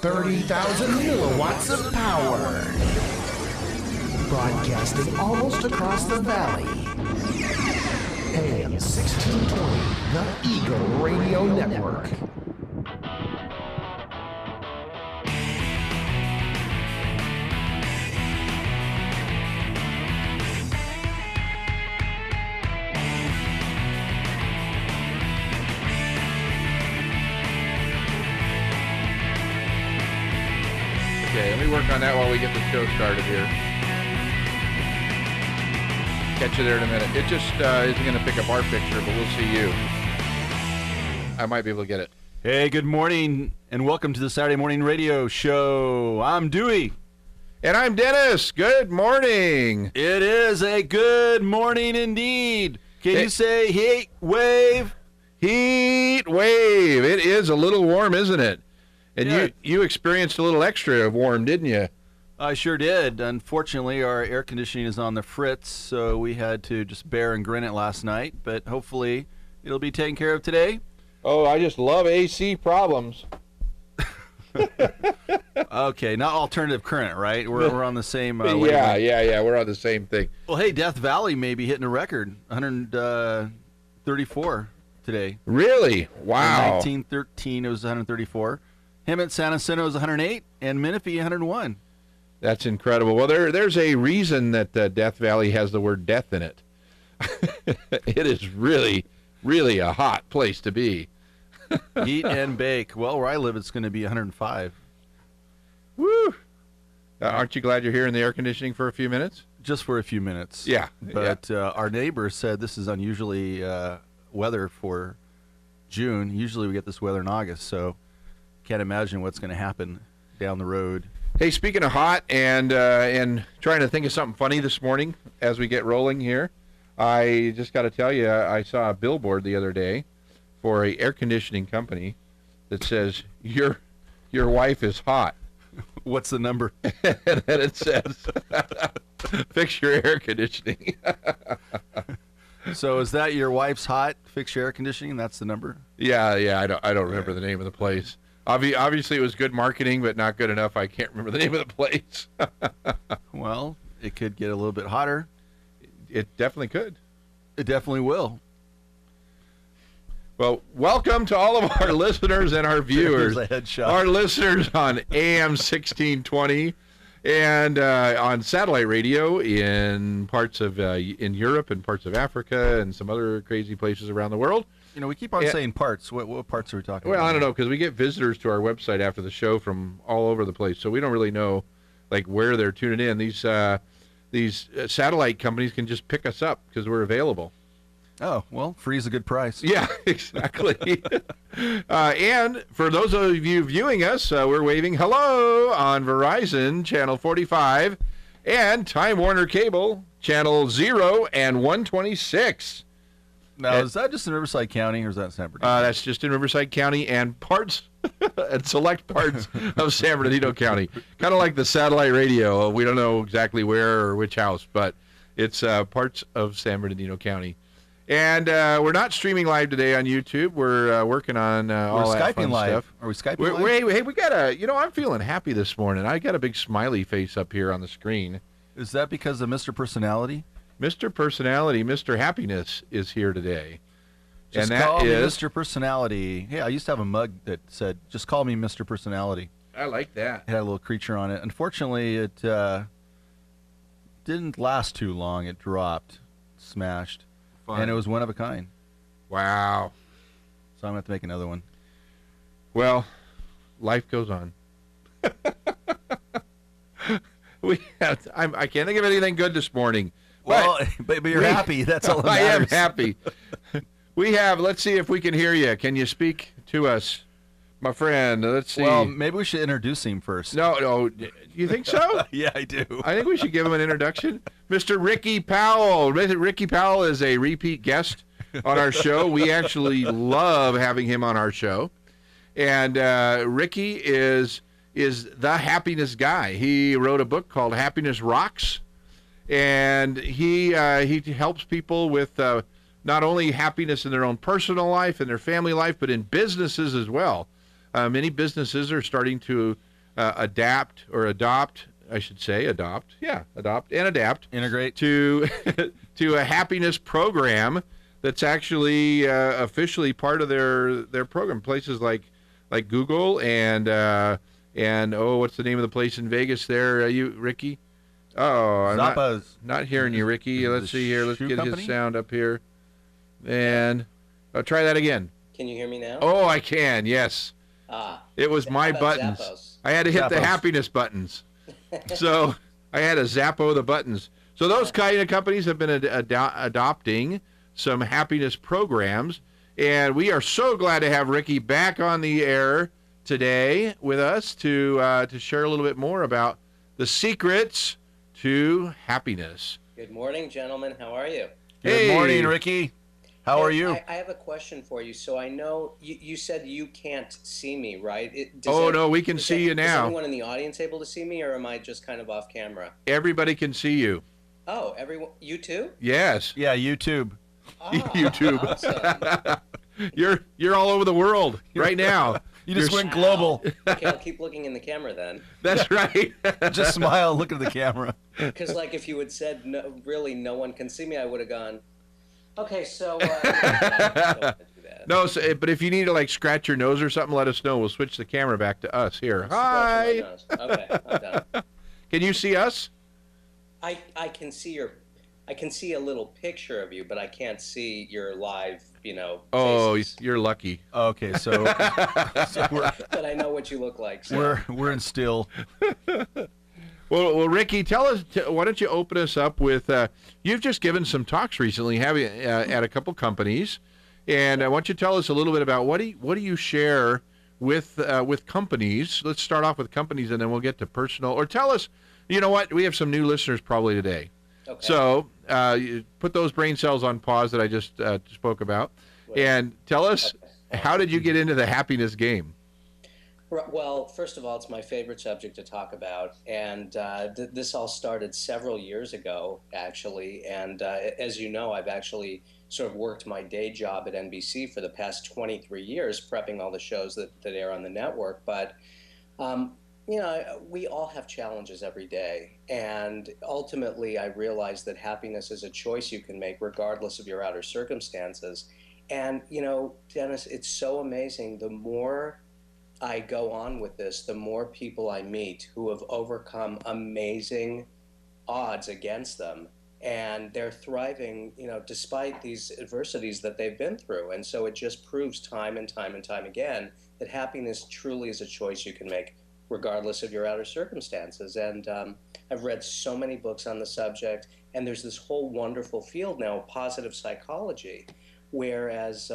30,000 milliwatts of power. Broadcasting almost across the valley. AM 1620, the Eagle Radio Network. Okay, let me work on that while we get the show started here. Catch you there in a minute. It just isn't going to pick up our picture, but we'll see you. I might be able to get it. Hey, good morning, and welcome to the Saturday Morning Radio Show. I'm Dewey. And I'm Dennis. Good morning. It is a good morning indeed. Can you say heat wave? Heat wave. It is a little warm, isn't it? And yeah. you experienced a little extra of warm, didn't you? I sure did. Unfortunately, our air conditioning is on the fritz, so we had to just bear and grin it last night. But hopefully, it'll be taken care of today. Oh, I just love AC problems. Okay, not alternative current, right? We're on the same Yeah, we're on the same thing. Well, hey, Death Valley may be hitting a record, 134 today. Really? Wow. In 1913, it was 134. Hemet, San Jacinto is 108, and Menifee 101. That's incredible. Well, there's a reason that Death Valley has the word death in it. It is really, really a hot place to be. Eat and bake. Well, where I live, it's going to be 105. Woo! Aren't you glad you're here in the air conditioning for a few minutes? Just for a few minutes. Yeah. But our neighbor said this is unusually weather for June. Usually we get this weather in August, so can't imagine what's going to happen down the road. Hey, speaking of hot and trying to think of something funny this morning as we get rolling here, I just got to tell you, I saw a billboard the other day for a air conditioning company that says, your wife is hot. What's the number? And then it says, fix your air conditioning. So is that your wife's hot? Fix your air conditioning? That's the number? Yeah, I don't remember the name of the place. Obviously, it was good marketing, but not good enough. I can't remember the name of the place. Well, it could get a little bit hotter. It definitely could. It definitely will. Well, welcome to all of our listeners and our viewers. There's a headshot. Our listeners on AM 1620 and on satellite radio in parts of in Europe and parts of Africa and some other crazy places around the world. You know, we keep on saying parts. What parts are we talking about? Well, I don't know, because we get visitors to our website after the show from all over the place, so we don't really know like where they're tuning in. These satellite companies can just pick us up because we're available. Oh, well, free's a good price. Yeah, exactly. And for those of you viewing us, we're waving hello on Verizon, channel 45, and Time Warner Cable, channel 0 and 126. Now, is that just in Riverside County, or is that San Bernardino? That's just in Riverside County and parts and select parts of San Bernardino County. Kind of like the satellite radio. We don't know exactly where or which house, but it's parts of San Bernardino County. And we're not streaming live today on YouTube. We're working on all that fun stuff. Are we Skyping live? Hey, we got I'm feeling happy this morning. I got a big smiley face up here on the screen. Is that because of Mr. Personality? Mr. Personality, Mr. Happiness is here today. Just and call that me is Mr. Personality. Hey, I used to have a mug that said, just call me Mr. Personality. I like that. It had a little creature on it. Unfortunately, it didn't last too long. It dropped, smashed, and it was one of a kind. Wow. So I'm going to have to make another one. Well, life goes on. I can't think of anything good this morning. Well, but you're happy. That's all that matters. I am happy. We have, let's see if we can hear you. Can you speak to us, my friend? Let's see. Well, maybe we should introduce him first. No, you think so? Yeah, I do. I think we should give him an introduction. Mr. Ricky Powell. Ricky Powell is a repeat guest on our show. We actually love having him on our show. And Ricky is the happiness guy. He wrote a book called Happiness Rocks. And he helps people with not only happiness in their own personal life and their family life, but in businesses as well. Many businesses are starting to adapt or adopt, I should say, adopt and adapt, Integrate to to a happiness program that's actually officially part of their program. Places like Google and what's the name of the place in Vegas there? You, Ricky? Oh, I'm not hearing you, Ricky. Let's see here. Let's get his sound up here. And try that again. Can you hear me now? Oh, I can. Yes. It was my buttons. Zappos? I had to hit the happiness buttons. So I had to Zappo the buttons. So those kind of companies have been adopting some happiness programs, and we are so glad to have Ricky back on the air today with us to share a little bit more about the secrets to happiness. Good morning, gentlemen. How are you? Good morning, Ricky. How are you? I have a question for you. So I know you said you can't see me, right? No, we can see you now. Is anyone in the audience able to see me, or am I just kind of off camera? Everybody can see you. Oh, everyone? You too? Yes. Yeah, YouTube. YouTube. Awesome. You're all over the world right now. You just went global. Okay, I'll keep looking in the camera then. That's right. Just smile, look at the camera. Because if you had said no, really no one can see me, I would have gone, okay, so don't do that. No, but if you need to scratch your nose or something, let us know. We'll switch the camera back to us here. Hi. Okay, I'm done. Can you see us? I can see I can see a little picture of you, but I can't see your live, Oh, faces. you're lucky. Okay, so But I know what you look like. So. we're in still. Well, Ricky, tell us. Why don't you open us up with? You've just given some talks recently, at a couple companies, and I want you to tell us a little bit about what do you share with companies. Let's start off with companies, and then we'll get to personal. Or tell us. You know what? We have some new listeners probably today. Okay. So you put those brain cells on pause that I just spoke about, and tell us how did you get into the happiness game? Well, first of all, it's my favorite subject to talk about, and this all started several years ago, actually. And as you know, I've actually sort of worked my day job at NBC for the past 23 years, prepping all the shows that air on the network. But we all have challenges every day, and ultimately, I realized that happiness is a choice you can make regardless of your outer circumstances. And Dennis, it's so amazing. The more I go on with this, the more people I meet who have overcome amazing odds against them, and they're thriving, despite these adversities that they've been through. And so it just proves time and time and time again that happiness truly is a choice you can make regardless of your outer circumstances. And I've read so many books on the subject, and there's this whole wonderful field now of positive psychology, whereas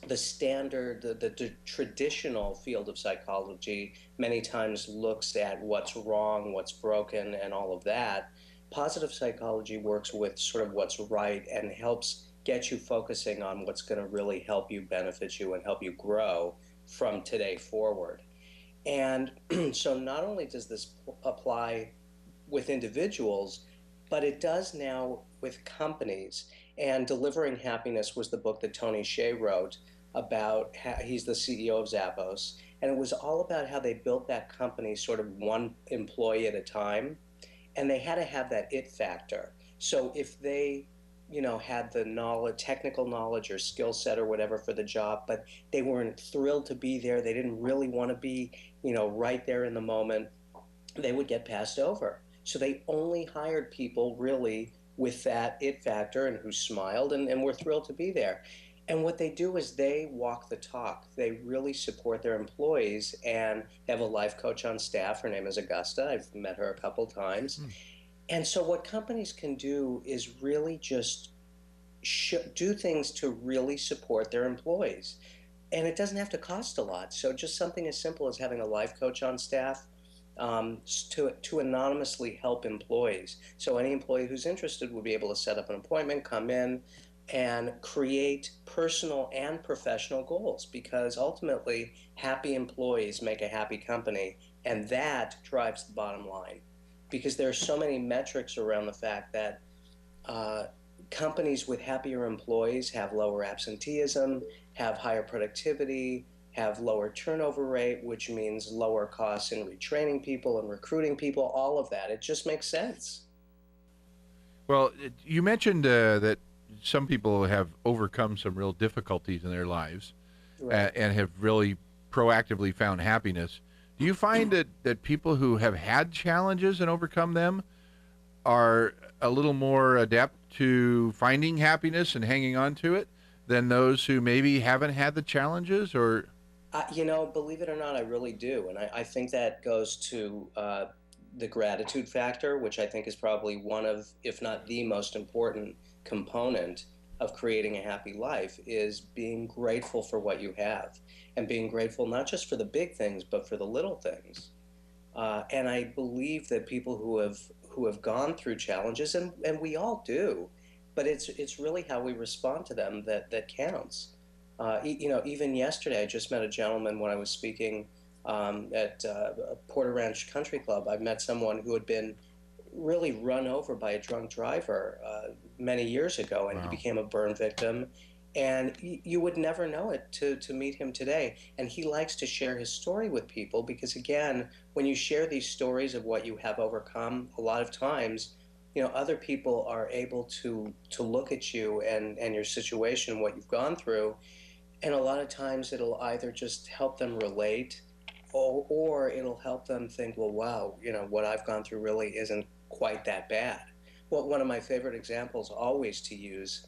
the standard, the traditional field of psychology many times looks at what's wrong, what's broken, and all of that. Positive psychology works with sort of what's right and helps get you focusing on what's going to really help you, benefit you, and help you grow from today forward. And so not only does this apply with individuals, but it does now with companies. And Delivering Happiness was the book that Tony Hsieh wrote about he's the CEO of Zappos, and it was all about how they built that company sort of one employee at a time, and they had to have that it factor. So if they had the knowledge, technical knowledge or skill set or whatever for the job, but they weren't thrilled to be there, they didn't really want to be right there in the moment, they would get passed over. So they only hired people really with that it factor and who smiled and were thrilled to be there. And what they do is they walk the talk. They really support their employees, and they have a life coach on staff. Her name is Augusta. I've met her a couple times. And so what companies can do is really just do things to really support their employees. And it doesn't have to cost a lot. So just something as simple as having a life coach on staff to anonymously help employees. So any employee who's interested would be able to set up an appointment, come in, and create personal and professional goals, because ultimately happy employees make a happy company, and that drives the bottom line. Because there are so many metrics around the fact that companies with happier employees have lower absenteeism, have higher productivity, have lower turnover rate, which means lower costs in retraining people and recruiting people, all of that. It just makes sense. Well, you mentioned that some people have overcome some real difficulties in their lives, Right. and have really proactively found happiness. Do you find that people who have had challenges and overcome them are a little more adept to finding happiness and hanging on to it than those who maybe haven't had the challenges? Or Believe it or not, I really do. And I think that goes to the gratitude factor, which I think is probably one of, if not the most important component of creating a happy life, is being grateful for what you have and being grateful not just for the big things, but for the little things. And I believe that people who have gone through challenges, and we all do, but it's really how we respond to them that counts. Even yesterday, I just met a gentleman when I was speaking at Porter Ranch Country Club. I met someone who had been really run over by a drunk driver many years ago, and he wow, became a burn victim. And you would never know it to meet him today. And he likes to share his story with people because, again, when you share these stories of what you have overcome, a lot of times, other people are able to look at you and your situation, what you've gone through, and a lot of times it'll either just help them relate, or it'll help them think, well, wow, what I've gone through really isn't quite that bad. Well, one of my favorite examples always to use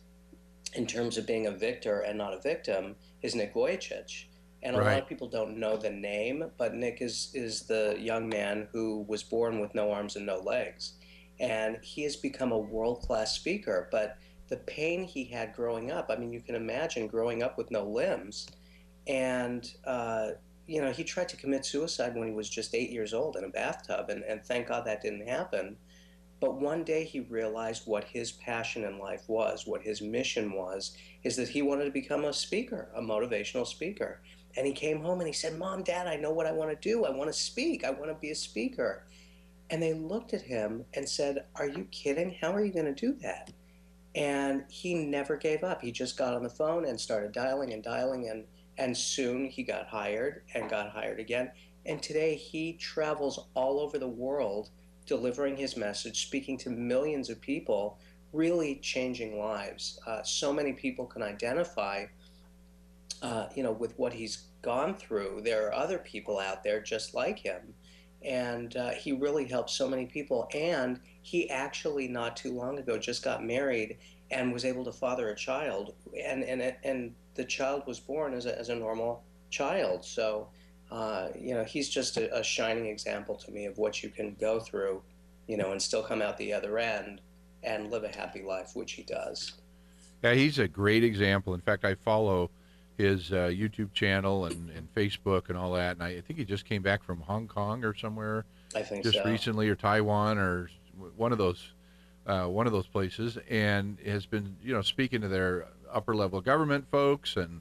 in terms of being a victor and not a victim is Nick Vujicic. And a lot right. of people don't know the name, but Nick is the young man who was born with no arms and no legs. And he has become a world-class speaker. But the pain he had growing up, I mean, you can imagine growing up with no limbs. And, he tried to commit suicide when he was just 8 years old in a bathtub. And thank God that didn't happen. But one day he realized what his passion in life was, what his mission was, is that he wanted to become a speaker, a motivational speaker. And he came home and he said, Mom, Dad, I know what I want to do. I want to speak. I want to be a speaker. And they looked at him and said, Are you kidding? How are you going to do that? And he never gave up. He just got on the phone and started dialing and dialing. And soon he got hired and got hired again. And today he travels all over the world delivering his message, speaking to millions of people, really changing lives. So many people can identify, with what he's gone through. There are other people out there just like him. And he really helped so many people. And he actually, not too long ago, just got married and was able to father a child. And the child was born as a normal child. So, he's just a shining example to me of what you can go through, and still come out the other end and live a happy life, which he does. Yeah, he's a great example. In fact, I follow his YouTube channel and Facebook and all that. And I think he just came back from Hong Kong or somewhere I think just so. recently, or Taiwan, or one of those places, and has been speaking to their upper level government folks and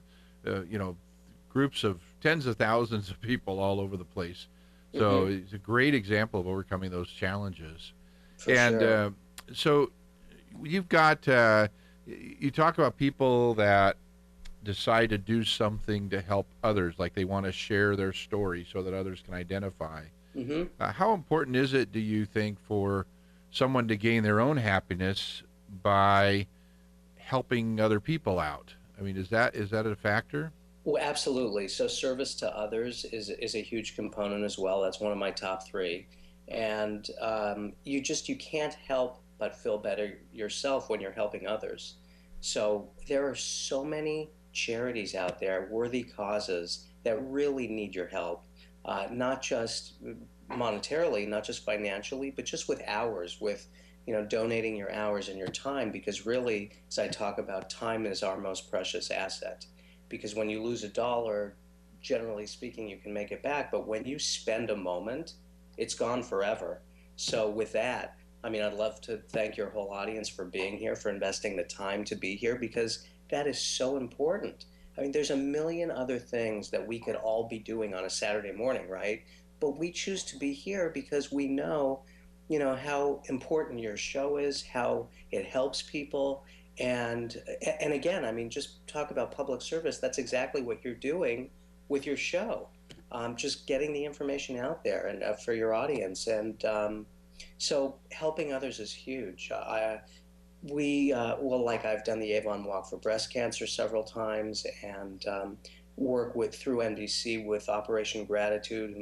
groups of tens of thousands of people all over the place. So it's a great example of overcoming those challenges. For And sure. so you've got you talk about people that decide to do something to help others, like they want to share their story so that others can identify. hmm How important is it, do you think, for someone to gain their own happiness by helping other people out? I mean, is that a factor? Well, absolutely. So service to others is a huge component as well. That's one of my top three. And you can't help but feel better yourself when you're helping others. So there are so many charities out there, worthy causes that really need your help, not just monetarily, not just financially, but just with hours, with donating your hours and your time, because really, as I talk about, time is our most precious asset. Because when you lose a dollar, generally speaking, you can make it back. But when you spend a moment, it's gone forever. So with that, I mean, I'd love to thank your whole audience for being here, for investing the time to be here, because that is so important. I mean, there's a million other things that we could all be doing on a Saturday morning, right? But we choose to be here because we know, how important your show is, how it helps people. And again, I mean, just talk about public service. That's exactly what you're doing with your show, just getting the information out there and for your audience. And so helping others is huge. Like I've done the Avon Walk for breast cancer several times, and work through NBC with Operation Gratitude,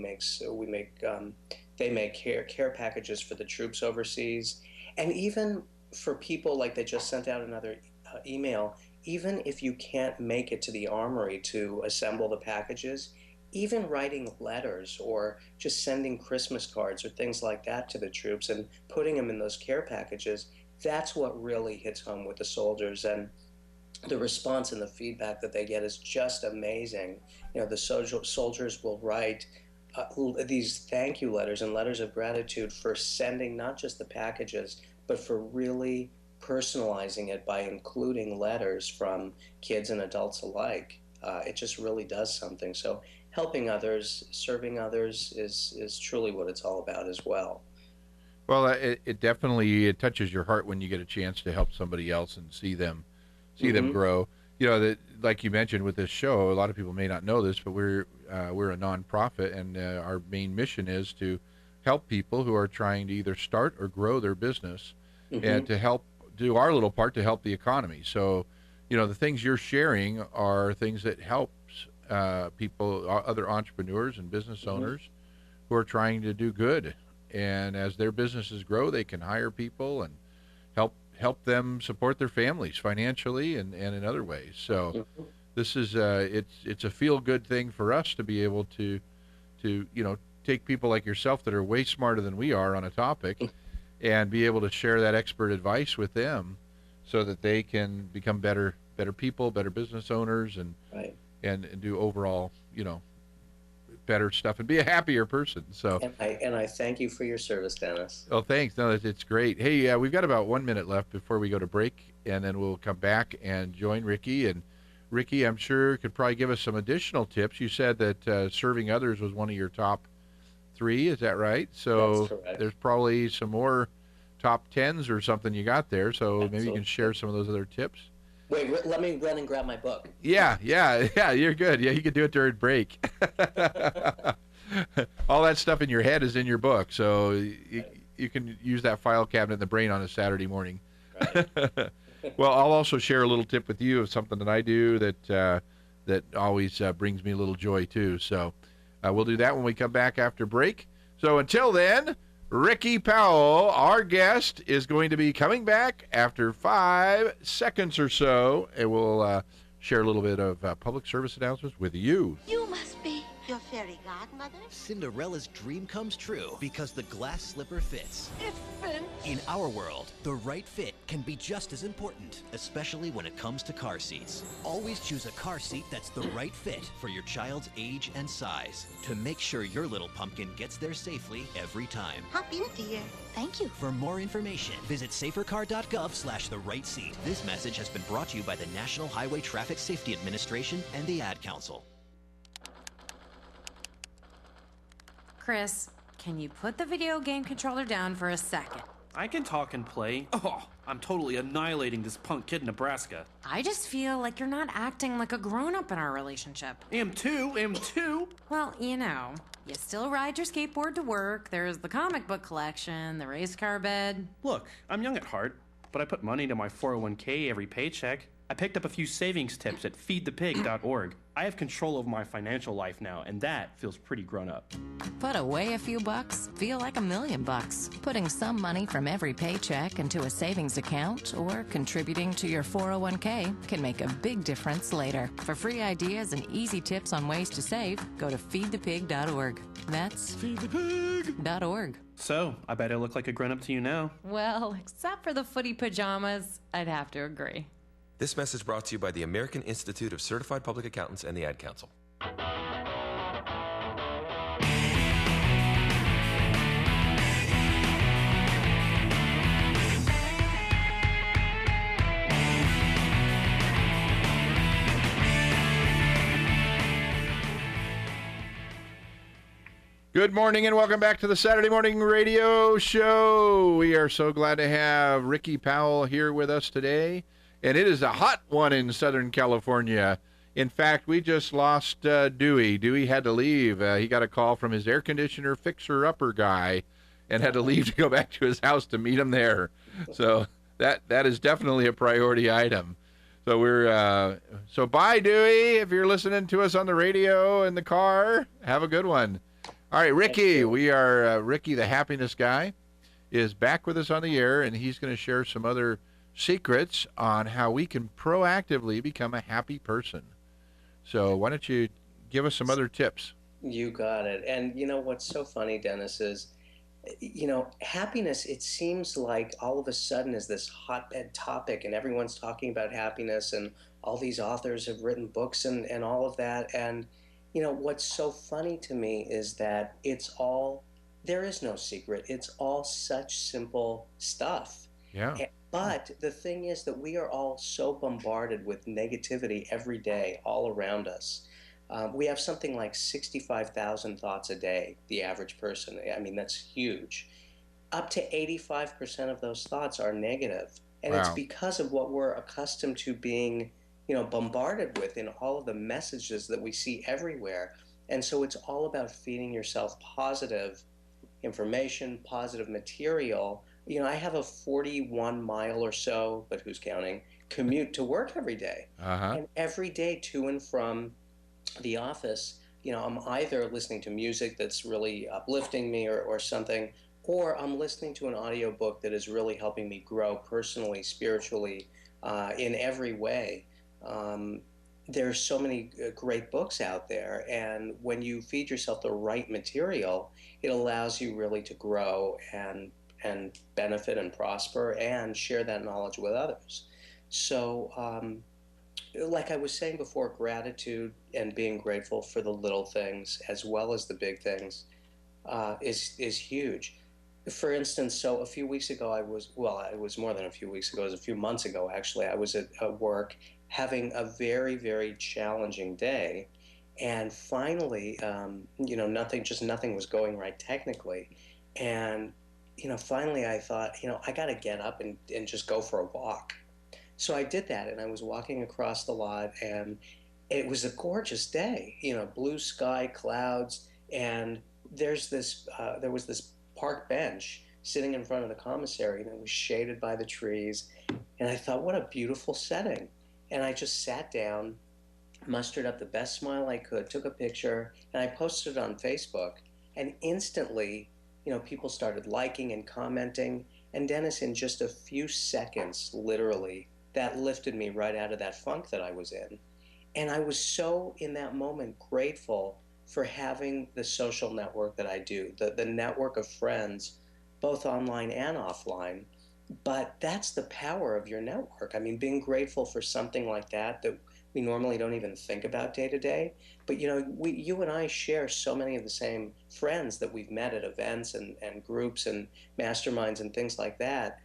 they make care packages for the troops overseas, and even for people, like they just sent out another email. Even if you can't make it to the armory to assemble the packages, even writing letters or just sending Christmas cards or things like that to the troops and putting them in those care packages, that's what really hits home with the soldiers. And the response and the feedback that they get is just amazing. The soldiers will write these thank you letters and letters of gratitude for sending not just the packages, but for really personalizing it by including letters from kids and adults alike. It just really does something. So helping others, serving others is truly what it's all about as well. Well, it definitely touches your heart when you get a chance to help somebody else and see them grow. That, like you mentioned with this show, a lot of people may not know this, but we're a nonprofit, and our main mission is to help people who are trying to either start or grow their business, and to help do our little part to help the economy. So, the things you're sharing are things that helps people, other entrepreneurs and business owners who are trying to do good. And as their businesses grow, they can hire people and help them support their families financially and in other ways. So this is it's a feel-good thing for us to be able to take people like yourself that are way smarter than we are on a topic and be able to share that expert advice with them so that they can become better people, better business owners, and do overall, better stuff and be a happier person. So and I thank you for your service, Dennis. Oh, thanks. No, it's great. Hey, we've got about 1 minute left before we go to break, and then we'll come back and join Ricky. And Ricky, I'm sure, could probably give us some additional tips. You said that serving others was one of your top 3. Is that right? So that's correct. There's probably some more top 10s or something you got there. So Absolutely. Maybe you can share some of those other tips. Wait, let me run and grab my book. Yeah, you're good. Yeah, you can do it during break. All that stuff in your head is in your book, so you can use that file cabinet in the brain on a Saturday morning. Right. Well, I'll also share a little tip with you of something that I do that always brings me a little joy too. So we'll do that when we come back after break. So until then, Ricky Powell, our guest, is going to be coming back after 5 seconds or so, and we'll share a little bit of public service announcements with you. You must be your fairy godmother. Cinderella's dream comes true because the glass slipper fits. It fits. In our world, the right fit can be just as important, especially when it comes to car seats. Always choose a car seat that's the right fit for your child's age and size to make sure your little pumpkin gets there safely every time. Hop in, dear. Thank you. For more information, visit safercar.gov/the-right-seat. This message has been brought to you by the National Highway Traffic Safety Administration and the Ad Council. Chris, can you put the video game controller down for a second? I can talk and play. Oh, I'm totally annihilating this punk kid in Nebraska. I just feel like you're not acting like a grown-up in our relationship. Am too. Well, you still ride your skateboard to work, there's the comic book collection, the race car bed. Look, I'm young at heart, but I put money into my 401k every paycheck. I picked up a few savings tips at feedthepig.org. I have control over my financial life now, and that feels pretty grown up. Put away a few bucks, feel like $1,000,000. Putting some money from every paycheck into a savings account or contributing to your 401k can make a big difference later. For free ideas and easy tips on ways to save, go to feedthepig.org. That's feedthepig.org. So, I bet I look like a grown-up to you now. Well, except for the footy pajamas, I'd have to agree. This message brought to you by the American Institute of Certified Public Accountants and the Ad Council. Good morning and welcome back to the Saturday Morning Radio Show. We are so glad to have Ricky Powell here with us today. And it is a hot one in Southern California. In fact, we just lost Dewey. Dewey had to leave. He got a call from his air conditioner fixer-upper guy and had to leave to go back to his house to meet him there. So that is definitely a priority item. So so bye, Dewey. If you're listening to us on the radio in the car, have a good one. All right, Ricky. We are Ricky, the happiness guy, is back with us on the air, and he's going to share some other secrets on how we can proactively become a happy person. So why don't you give us some other tips? You got it. And what's so funny, Dennis, is happiness, it seems like all of a sudden is this hotbed topic, and everyone's talking about happiness, and all these authors have written books and all of that. And, what's so funny to me is that there is no secret. It's all such simple stuff. Yeah. But the thing is that we are all so bombarded with negativity every day, all around us. We have something like 65,000 thoughts a day, the average person. I mean, that's huge. Up to 85% of those thoughts are negative. And Wow. It's because of what we're accustomed to being, bombarded with in all of the messages that we see everywhere. And so it's all about feeding yourself positive information, positive material. I have a 41-mile or so, but who's counting, commute to work every day. And every day to and from the office, I'm either listening to music that's really uplifting me or something, or I'm listening to an audiobook that is really helping me grow personally, spiritually, in every way. There's so many great books out there, and when you feed yourself the right material, it allows you really to grow and benefit and prosper and share that knowledge with others. So, like I was saying before, gratitude and being grateful for the little things as well as the big things is huge. For instance, so a few weeks ago, it was more than a few weeks ago, it was a few months ago actually, I was at work having a very, very challenging day. And finally, nothing was going right technically. And, finally I thought, I got to get up and just go for a walk. So I did that, and I was walking across the lot, and it was a gorgeous day, blue sky, clouds, and there was this park bench sitting in front of the commissary, and it was shaded by the trees. And I thought, what a beautiful setting. And I just sat down, mustered up the best smile I could, took a picture, and I posted it on Facebook. And instantly, people started liking and commenting. And Dennis, in just a few seconds, literally, that lifted me right out of that funk that I was in. And I was so, in that moment, grateful for having the social network that I do, the network of friends, both online and offline. But that's the power of your network. I mean, being grateful for something like that we normally don't even think about day to day. But, you and I share so many of the same friends that we've met at events and groups and masterminds and things like that.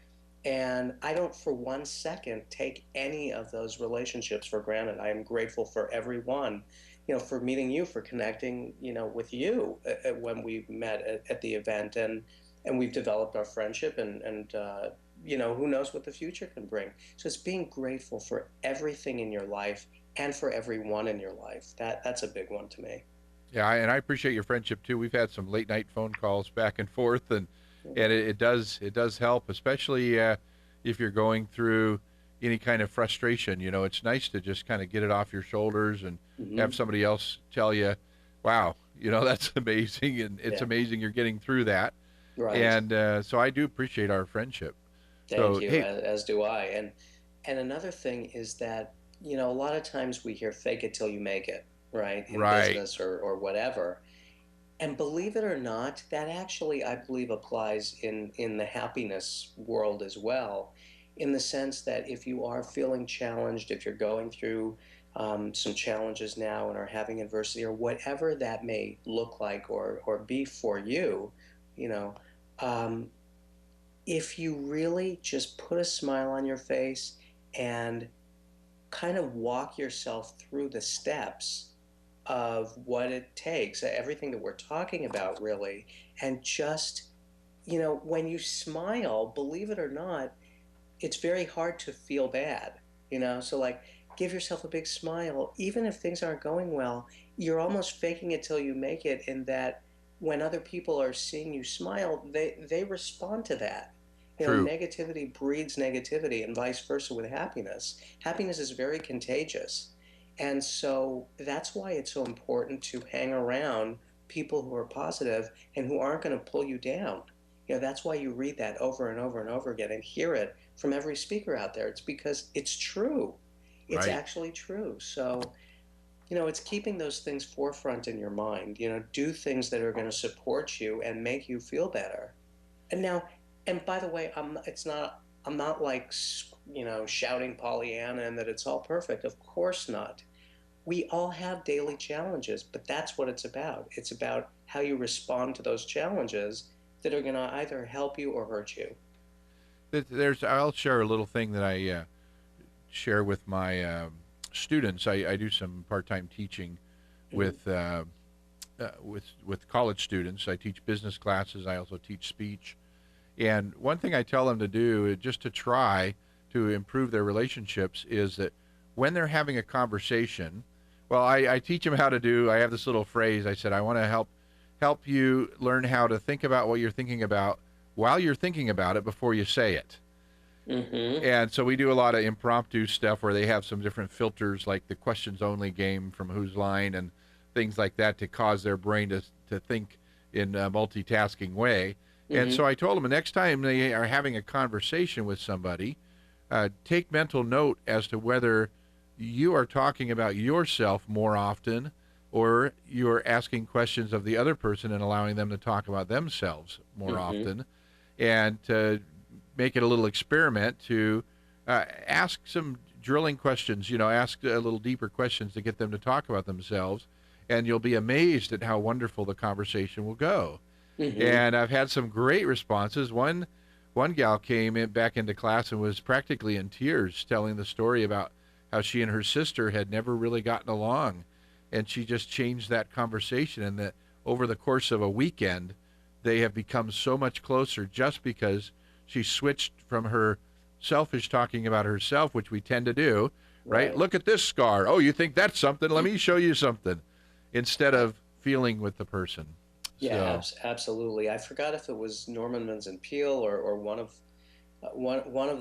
And I don't for one second take any of those relationships for granted. I am grateful for everyone, for meeting you, for connecting, with you when we met at the event. And we've developed our friendship and who knows what the future can bring. So it's being grateful for everything in your life and for everyone in your life. That's a big one to me. Yeah, and I appreciate your friendship too. We've had some late night phone calls back and forth, and it does help, especially if you're going through any kind of frustration. It's nice to just kind of get it off your shoulders and have somebody else tell you, wow, that's amazing, and it's amazing you're getting through that. Right. And so I do appreciate our friendship. Thank you, as do I. And another thing is that, a lot of times we hear fake it till you make it, right? In business or whatever. And believe it or not, that actually, I believe, applies in the happiness world as well, in the sense that if you are feeling challenged, if you're going through some challenges now and are having adversity or whatever that may look like or be for you, if you really just put a smile on your face and kind of walk yourself through the steps of what it takes, everything that we're talking about really, and just, when you smile, believe it or not, it's very hard to feel bad, so like give yourself a big smile. Even if things aren't going well, you're almost faking it till you make it, in that when other people are seeing you smile, they respond to that. You know, True. negativity breeds negativity, and vice versa with happiness. Happiness is very contagious. And so that's why it's so important to hang around people who are positive and who aren't going to pull you down. You know, that's why you read that over and over and over again and hear it from every speaker out there. It's because it's true. It's Right. actually true. So, you know, it's keeping those things forefront in your mind. You know, do things that are going to support you and make you feel better. And now, and by the way, I'm not like, you know, shouting Pollyanna and that it's all perfect. Of course not. We all have daily challenges, but that's what it's about. It's about how you respond to those challenges that are going to either help you or hurt you. I'll share a little thing that I share with my students. I do some part-time teaching with college students. I teach business classes. I also teach speech. And one thing I tell them to do, just to try to improve their relationships, is that when they're having a conversation, well, I teach them how to do. I have this little phrase. I said, I want to help you learn how to think about what you're thinking about while you're thinking about it before you say it. Mm-hmm. And so we do a lot of impromptu stuff where they have some different filters, like the questions only game from Whose Line and things like that, to cause their brain to think in a multitasking way. Mm-hmm. And so I told them the next time they are having a conversation with somebody, take mental note as to whether you are talking about yourself more often, or you're asking questions of the other person and allowing them to talk about themselves more often, and to make it a little experiment to ask some drilling questions, ask a little deeper questions to get them to talk about themselves, and you'll be amazed at how wonderful the conversation will go. And I've had some great responses. One gal came back into class and was practically in tears, telling the story about how she and her sister had never really gotten along, and she just changed that conversation, and that over the course of a weekend they have become so much closer just because she switched from her selfish talking about herself, which we tend to do, right? Look at this scar. Oh, you think that's something? Let me show you something, instead of feeling with the person. Yeah, absolutely. I forgot if it was Norman Vincent Peale or one of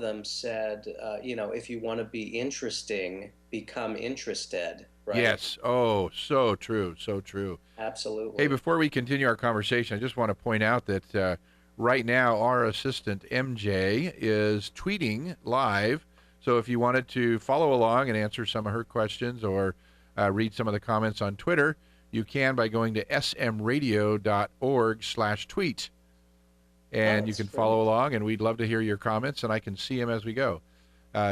them said, if you want to be interesting, become interested. Right? Yes. Oh, so true. So true. Absolutely. Hey, before we continue our conversation, I just want to point out that right now our assistant MJ is tweeting live. So if you wanted to follow along and answer some of her questions or read some of the comments on Twitter, you can by going to smradio.org/tweet. And you can follow along, and we'd love to hear your comments, and I can see them as we go.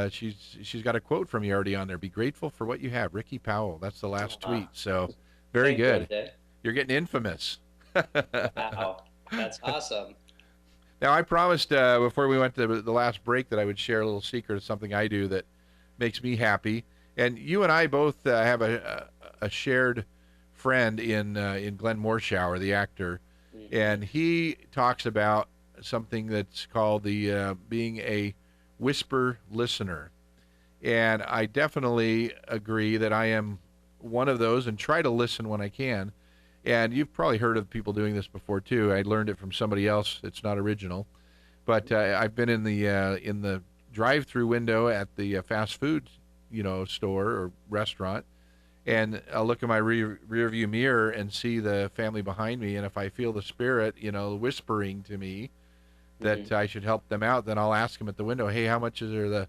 She's got a quote from you already on there. Be grateful for what you have. Ricky Powell. That's the last tweet. So very good. You're getting infamous. Wow. That's awesome. Now, I promised before we went to the last break that I would share a little secret of something I do that makes me happy. And you and I both have a shared friend in Glenn Morshower, the actor, and he talks about something that's called the being a whisper listener. And I definitely agree that I am one of those and try to listen when I can. And you've probably heard of people doing this before too. I learned it from somebody else. It's not original, but I've been in the drive-through window at the fast food, store or restaurant, and I'll look in my rear view mirror and see the family behind me. And if I feel the spirit, whispering to me that I should help them out, then I'll ask them at the window, hey, how much are the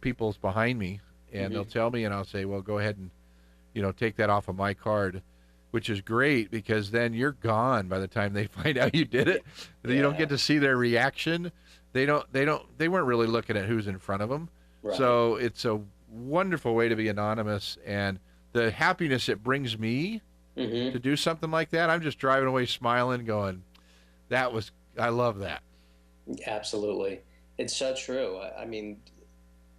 people's behind me? And they'll tell me, and I'll say, well, go ahead and, take that off of my card, which is great because then you're gone by the time they find out you did it. Yeah. You don't get to see their reaction. They weren't really looking at who's in front of them. Right. So it's a wonderful way to be anonymous, and the happiness it brings me to do something like that. I'm just driving away smiling, going, I love that. Absolutely. It's so true. I mean,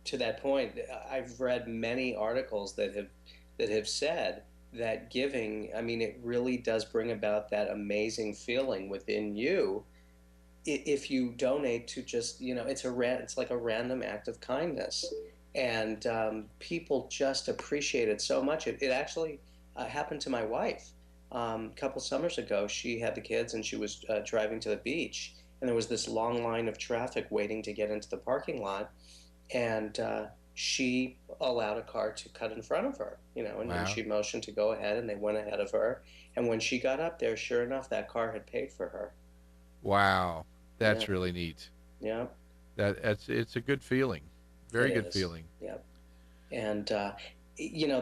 to that point, I've read many articles that have said that giving, it really does bring about that amazing feeling within you if you donate to just, it's like a random act of kindness. And people just appreciate it so much. It actually happened to my wife a couple summers ago. She had the kids and she was driving to the beach, and there was this long line of traffic waiting to get into the parking lot, and she allowed a car to cut in front of her, and Wow. she motioned to go ahead, and they went ahead of her. And when she got up there, sure enough, that car had paid for her. Wow. That's Yeah. really neat. Yeah. It's a good feeling. Very It good is. feeling. Yep. And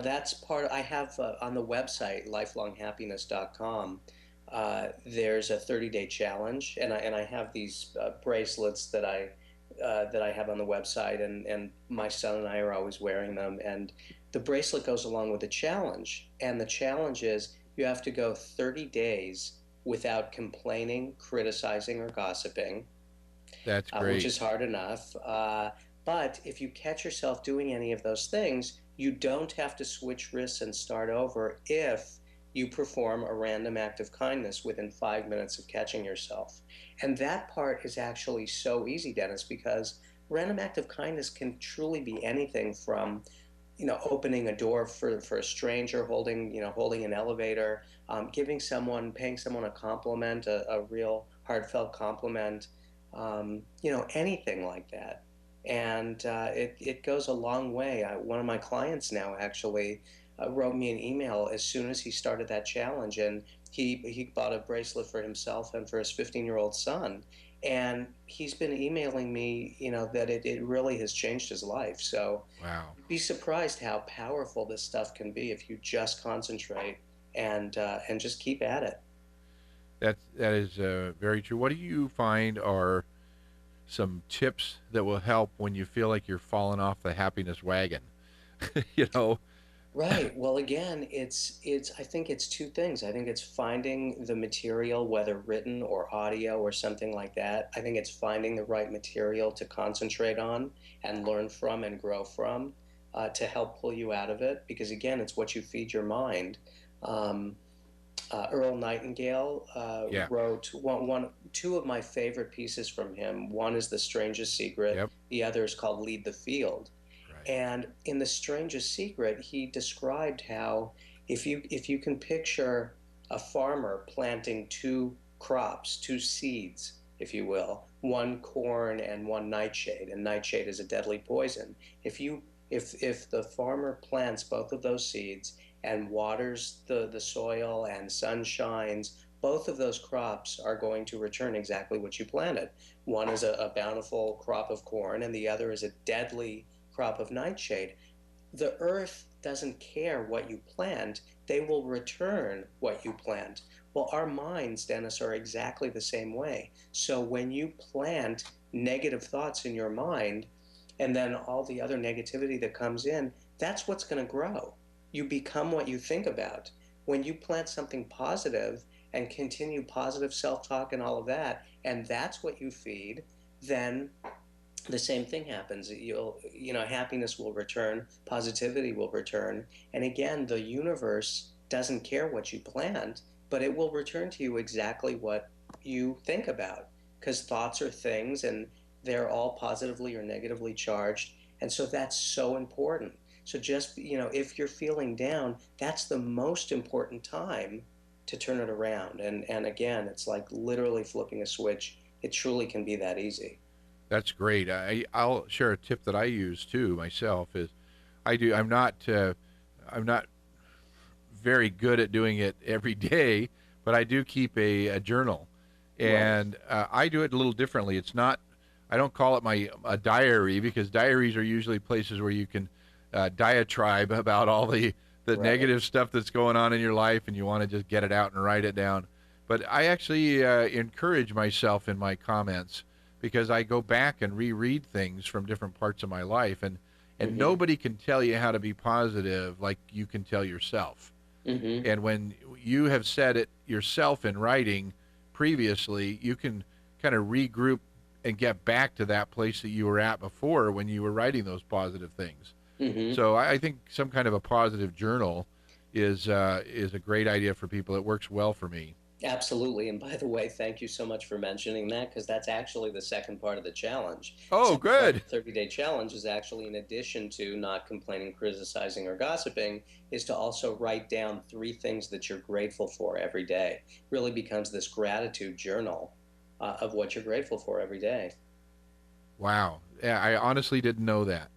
that's part. I have on the website lifelonghappiness.com. There's a 30-day challenge, and I have these bracelets that I have on the website, and my son and I are always wearing them. And the bracelet goes along with the challenge, and the challenge is you have to go 30 days without complaining, criticizing, or gossiping. That's great. Which is hard enough. But if you catch yourself doing any of those things, you don't have to switch wrists and start over if you perform a random act of kindness within 5 minutes of catching yourself. And that part is actually so easy, Dennis, because random act of kindness can truly be anything from opening a door for a stranger, holding an elevator, paying someone a compliment, a real heartfelt compliment, anything like that. And it goes a long way. One of my clients now actually wrote me an email as soon as he started that challenge, and he bought a bracelet for himself and for his 15-year-old son. And he's been emailing me, that it really has changed his life. So Wow. be surprised how powerful this stuff can be if you just concentrate and just keep at it. That is very true. What do you find are some tips that will help when you feel like you're falling off the happiness wagon? Right. Well, again, I think it's two things. I think it's finding the material, whether written or audio or something like that. I think it's finding the right material to concentrate on and learn from and grow from, to help pull you out of it. Because again, it's what you feed your mind. Earl Nightingale wrote two of my favorite pieces from him. One is The Strangest Secret. Yep. The other is called Lead the Field. And in The Strangest Secret, he described how if you can picture a farmer planting two crops, two seeds, if you will, one corn and one nightshade, and nightshade is a deadly poison. If the farmer plants both of those seeds and waters the soil and sun shines, both of those crops are going to return exactly what you planted. One is a bountiful crop of corn, and the other is a deadly crop of nightshade. The earth doesn't care what you plant. They will return what you plant. Well, our minds, Dennis, are exactly the same way. So when you plant negative thoughts in your mind, and then all the other negativity that comes in, that's what's going to grow. You become what you think about. When you plant something positive and continue positive self-talk and all of that, and that's what you feed, then the same thing happens. Happiness will return, positivity will return. And again, the universe doesn't care what you plant, but it will return to you exactly what you think about, because thoughts are things and they're all positively or negatively charged. And so that's so important. So just, if you're feeling down, that's the most important time to turn it around. And again, it's like literally flipping a switch. It truly can be that easy. That's great. I'll share a tip that I use too myself. I'm not very good at doing it every day, but I do keep a journal, and I do it a little differently. I don't call it a diary, because diaries are usually places where you can diatribe about all the negative stuff that's going on in your life, and you want to just get it out and write it down. But I actually encourage myself in my comments, because I go back and reread things from different parts of my life, and nobody can tell you how to be positive like you can tell yourself. Mm-hmm. And when you have said it yourself in writing previously, you can kind of regroup and get back to that place that you were at before when you were writing those positive things. Mm-hmm. So I think some kind of a positive journal is a great idea for people. It works well for me. Absolutely. And by the way, thank you so much for mentioning that, because that's actually the second part of the challenge. Oh, good. The 30-day challenge is actually, in addition to not complaining, criticizing, or gossiping, is to also write down 3 things that you're grateful for every day. Really becomes this gratitude journal of what you're grateful for every day. Wow. Yeah, I honestly didn't know that.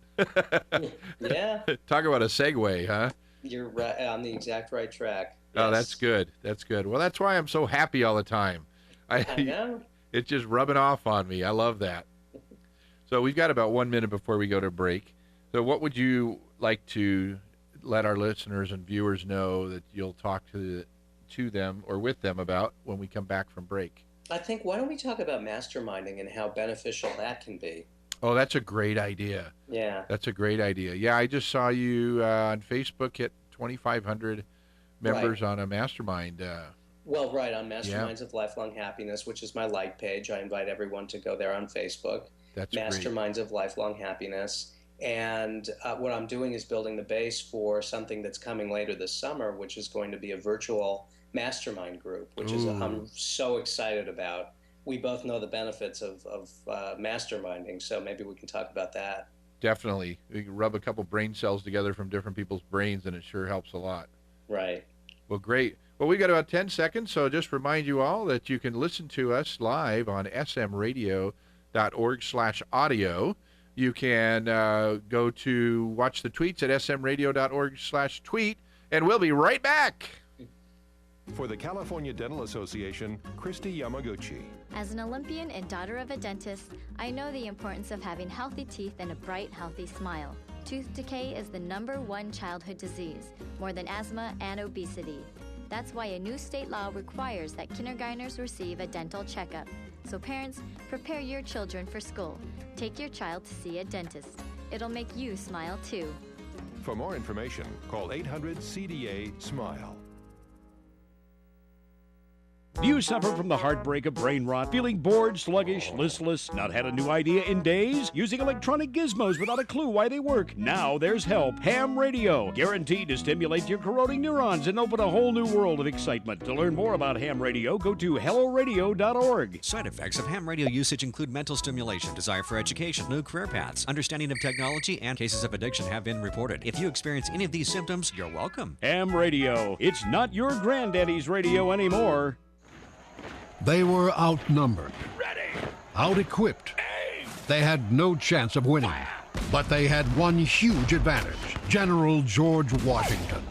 Yeah. Talk about a segue, huh? You're right, on the exact right track. Oh, Yes. that's good. That's good. Well, that's why I'm so happy all the time. I know. It's just rubbing off on me. I love that. So we've got about 1 minute before we go to break. So what would you like to let our listeners and viewers know that you'll talk to them or with them about when we come back from break? I think, why don't we talk about masterminding and how beneficial that can be? Oh, that's a great idea. Yeah. That's a great idea. Yeah, I just saw you on Facebook hit 2,500 members on a mastermind. Well, right, on Masterminds of Lifelong Happiness, which is my like page. I invite everyone to go there on Facebook. That's Masterminds of Lifelong Happiness. And what I'm doing is building the base for something that's coming later this summer, which is going to be a virtual mastermind group, which is I'm so excited about. We both know the benefits of masterminding, so maybe we can talk about that. Definitely. We can rub a couple brain cells together from different people's brains, and it sure helps a lot. Right. Well, great. Well, we got about 10 seconds, so just remind you all that you can listen to us live on smradio.org/audio. You can go to watch the tweets at smradio.org/tweet, and we'll be right back. For the California Dental Association, Christy Yamaguchi. As an Olympian and daughter of a dentist, I know the importance of having healthy teeth and a bright, healthy smile. Tooth decay is the #1 childhood disease, more than asthma and obesity. That's why a new state law requires that kindergartners receive a dental checkup. So parents, prepare your children for school. Take your child to see a dentist. It'll make you smile too. For more information, call 800-CDA-SMILE. Do you suffer from the heartbreak of brain rot, feeling bored, sluggish, listless, not had a new idea in days? Using electronic gizmos without a clue why they work? Now there's help. Ham Radio, guaranteed to stimulate your corroding neurons and open a whole new world of excitement. To learn more about Ham Radio, go to helloradio.org. Side effects of ham radio usage include mental stimulation, desire for education, new career paths, understanding of technology, and cases of addiction have been reported. If you experience any of these symptoms, you're welcome. Ham Radio, it's not your granddaddy's radio anymore. They were outnumbered, out-equipped. They had no chance of winning, but they had one huge advantage: General George Washington.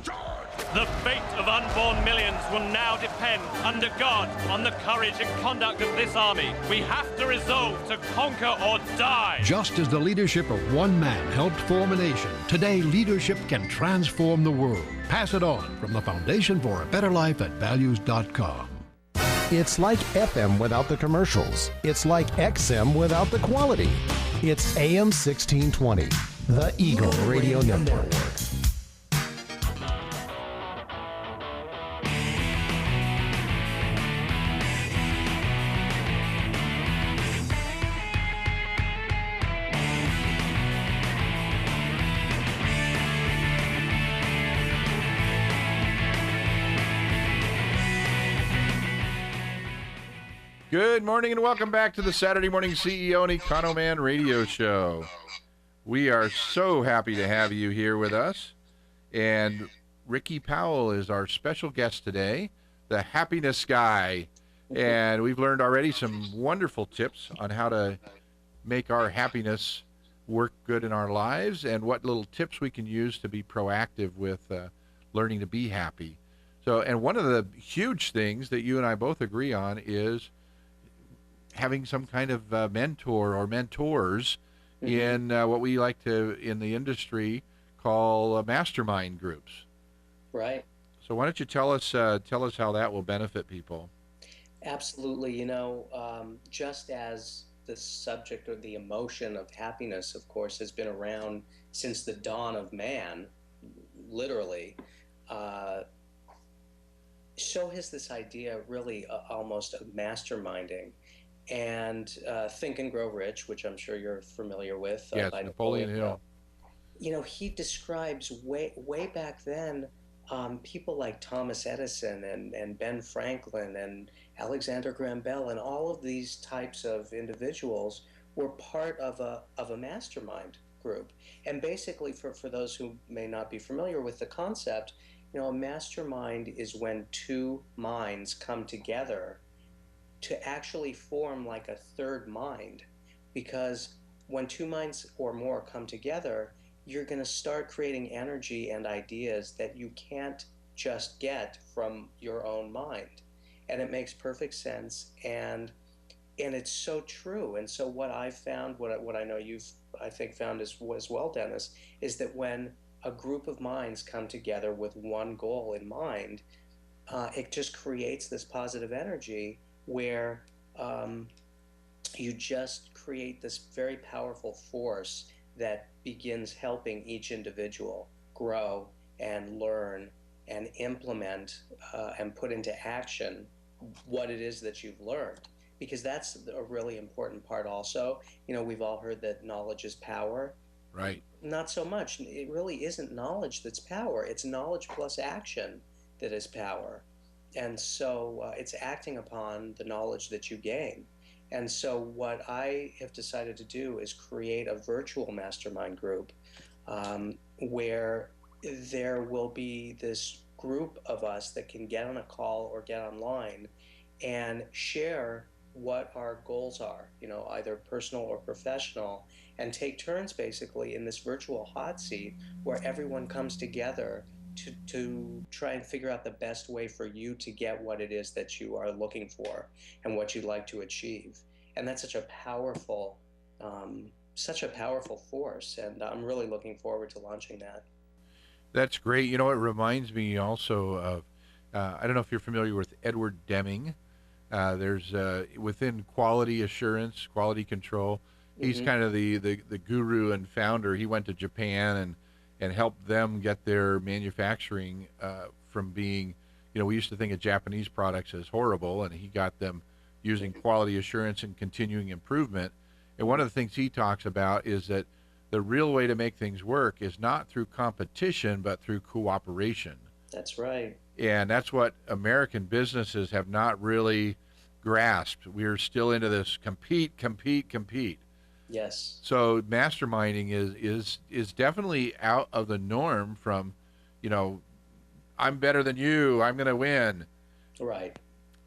The fate of unborn millions will now depend, under God, on the courage and conduct of this army. We have to resolve to conquer or die. Just as the leadership of one man helped form a nation, today leadership can transform the world. Pass it on from the Foundation for a Better Life at Values.com. It's like FM without the commercials. It's like XM without the quality. It's AM 1620, the Eagle Radio Network. Good morning and welcome back to the Saturday Morning CEO and Economan Radio Show. We are so happy to have you here with us. And Ricky Powell is our special guest today, the happiness guy. And we've learned already some wonderful tips on how to make our happiness work good in our lives and what little tips we can use to be proactive with learning to be happy. So, and one of the huge things that you and I both agree on is having some kind of mentor or mentors in what we like to, in the industry, call mastermind groups. Right. So why don't you tell us how that will benefit people? Absolutely. You know, just as the subject or the emotion of happiness, of course, has been around since the dawn of man, literally, so has this idea really almost of masterminding. And Think and Grow Rich, which I'm sure you're familiar with. Yes, by Napoleon Hill. You know, he describes way back then people like Thomas Edison and Ben Franklin and Alexander Graham Bell and all of these types of individuals were part of a mastermind group. And basically, for those who may not be familiar with the concept, a mastermind is when two minds come together to actually form like a third mind. Because when two minds or more come together, you're going to start creating energy and ideas that you can't just get from your own mind. And it makes perfect sense, and it's so true. And so what I've found, what I know you've, I think, found as well, Dennis, is that when a group of minds come together with one goal in mind, it just creates this positive energy where you just create this very powerful force that begins helping each individual grow and learn and implement and put into action what it is that you've learned. Because that's a really important part also. We've all heard that knowledge is power. Right. Not so much. It really isn't knowledge that's power. It's knowledge plus action that is power. And so it's acting upon the knowledge that you gain. And so what I have decided to do is create a virtual mastermind group where there will be this group of us that can get on a call or get online and share what our goals are, either personal or professional, and take turns basically in this virtual hot seat where everyone comes together to try and figure out the best way for you to get what it is that you are looking for and what you'd like to achieve. And that's such a powerful force, and I'm really looking forward to launching that. That's great. It reminds me also of, I don't know if you're familiar with Edward Deming. There's within quality assurance, quality control, he's kind of the guru and founder. He went to Japan and helped them get their manufacturing from being, we used to think of Japanese products as horrible, and he got them using quality assurance and continuing improvement. And one of the things he talks about is that the real way to make things work is not through competition, but through cooperation. That's right. And that's what American businesses have not really grasped. We're still into this compete. Yes. So masterminding is definitely out of the norm from, I'm better than you, I'm going to win. Right.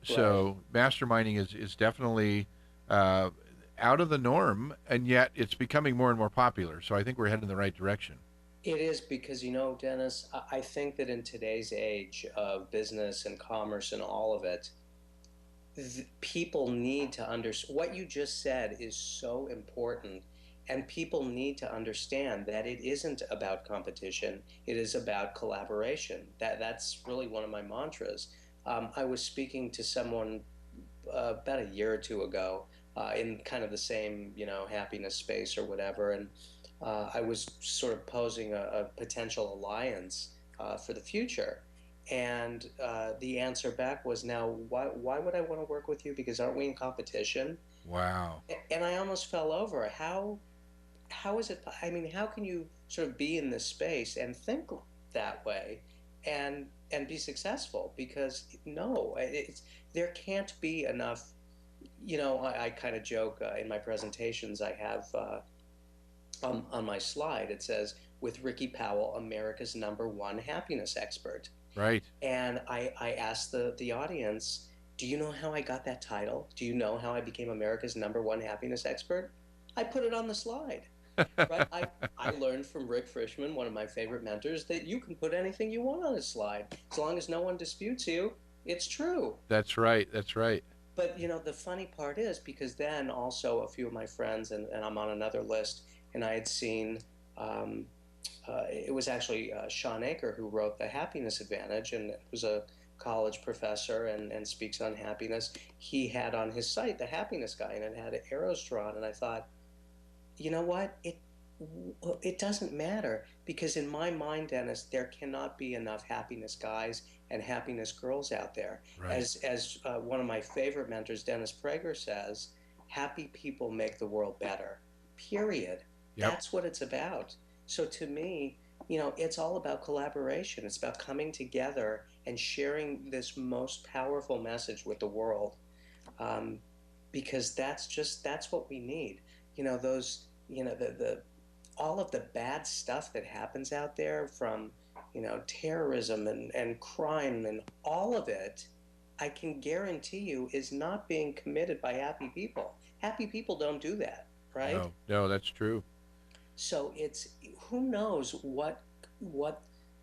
So masterminding is definitely out of the norm, and yet it's becoming more and more popular. So I think we're heading in the right direction. It is, because, Dennis, I think that in today's age of business and commerce and all of it, people need to understand. What you just said is so important, and people need to understand that it isn't about competition. It is about collaboration. That's really one of my mantras. I was speaking to someone about a year or two ago in kind of the same, happiness space or whatever, and I was sort of posing a potential alliance for the future. And the answer back was, now, why would I want to work with you? Because aren't we in competition? Wow. And I almost fell over. How is it? I mean, how can you sort of be in this space and think that way and be successful? Because no, there can't be enough. I kind of joke in my presentations. I have on my slide, it says, with Ricky Powell, America's #1 happiness expert. Right. And I asked the audience, do you know how I got that title? Do you know how I became America's #1 happiness expert? I put it on the slide. Right? I learned from Rick Frischman, one of my favorite mentors, that you can put anything you want on a slide. As long as no one disputes you, it's true. That's right. That's right. But, the funny part is, because then also a few of my friends, and I'm on another list, and I had seen, it was actually Sean Aker who wrote The Happiness Advantage, and was a college professor and speaks on happiness. He had on his site The Happiness Guy, and it had arrows drawn, and I thought, you know what? It doesn't matter, because in my mind, Dennis, there cannot be enough happiness guys and happiness girls out there. Right. As one of my favorite mentors, Dennis Prager, says, happy people make the world better, period. Yep. That's what it's about. So to me, it's all about collaboration. It's about coming together and sharing this most powerful message with the world, because that's what we need. Those, the all of the bad stuff that happens out there, from terrorism and crime and all of it, I can guarantee you is not being committed by happy people. Happy people don't do that, right? No, that's true. So it's, who knows what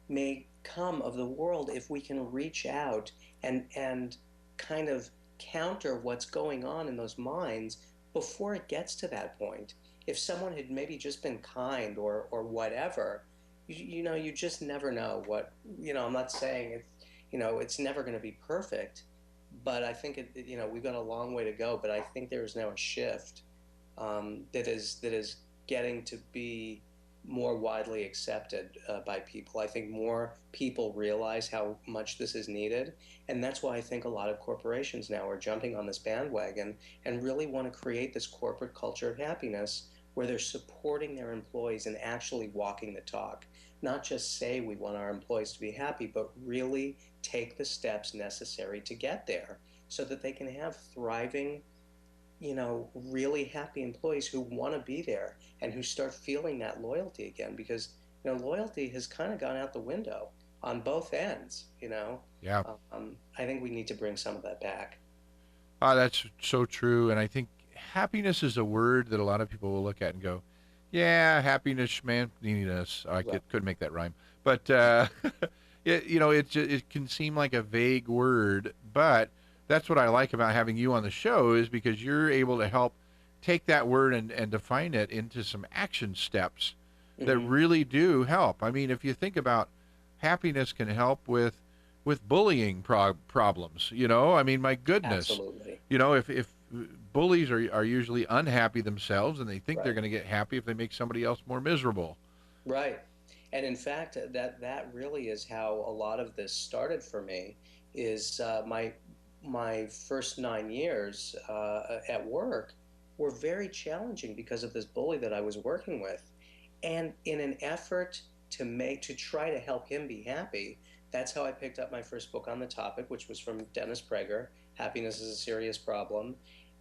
may come of the world if we can reach out and kind of counter what's going on in those minds before it gets to that point. If someone had maybe just been kind or whatever, you just never know what, I'm not saying it's never going to be perfect, but I think we've got a long way to go. But I think there is now a shift that is getting to be more widely accepted by people. I think more people realize how much this is needed, and that's why I think a lot of corporations now are jumping on this bandwagon and really want to create this corporate culture of happiness where they're supporting their employees and actually walking the talk. Not just say we want our employees to be happy, but really take the steps necessary to get there so that they can have thriving, really happy employees who want to be there and who start feeling that loyalty again, because loyalty has kind of gone out the window on both ends. Yeah. I think we need to bring some of that back. That's so true. And I think happiness is a word that a lot of people will look at and go, yeah, happiness, manliness. Couldn't make that rhyme, but it can seem like a vague word, but that's what I like about having you on the show, is because you're able to help take that word and define it into some action steps that really do help. I mean, if you think about, happiness can help with bullying problems, I mean, my goodness. Absolutely. If bullies are usually unhappy themselves, and they think they're going to get happy if they make somebody else more miserable. Right. And in fact, that really is how a lot of this started for me, is my first 9 years at work were very challenging because of this bully that I was working with. And in an effort to try to help him be happy, that's how I picked up my first book on the topic, which was from Dennis Prager, Happiness is a Serious Problem.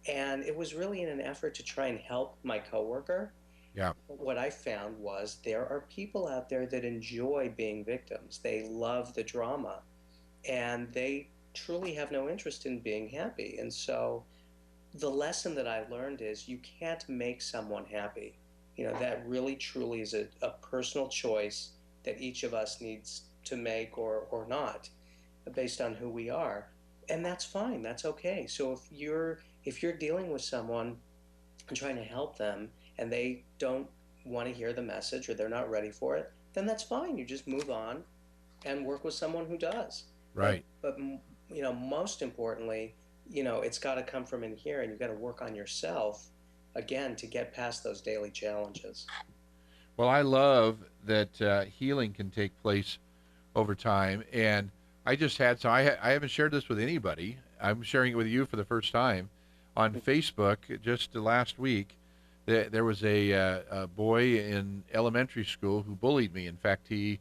And it was really in an effort to try and help my coworker. Yeah. What I found was there are people out there that enjoy being victims. They love the drama, and they truly have no interest in being happy. And so the lesson that I learned is you can't make someone happy. That really truly is a personal choice that each of us needs to make or not, based on who we are. And that's fine. That's okay. So if you're dealing with someone and trying to help them and they don't want to hear the message or they're not ready for it, then that's fine. You just move on and work with someone who does. Right. But most importantly, it's got to come from in here, and you've got to work on yourself again to get past those daily challenges. Well, I love that healing can take place over time, and I just had I haven't shared this with anybody. I'm sharing it with you for the first time on Facebook. Just last week, there was a boy in elementary school who bullied me. In fact, he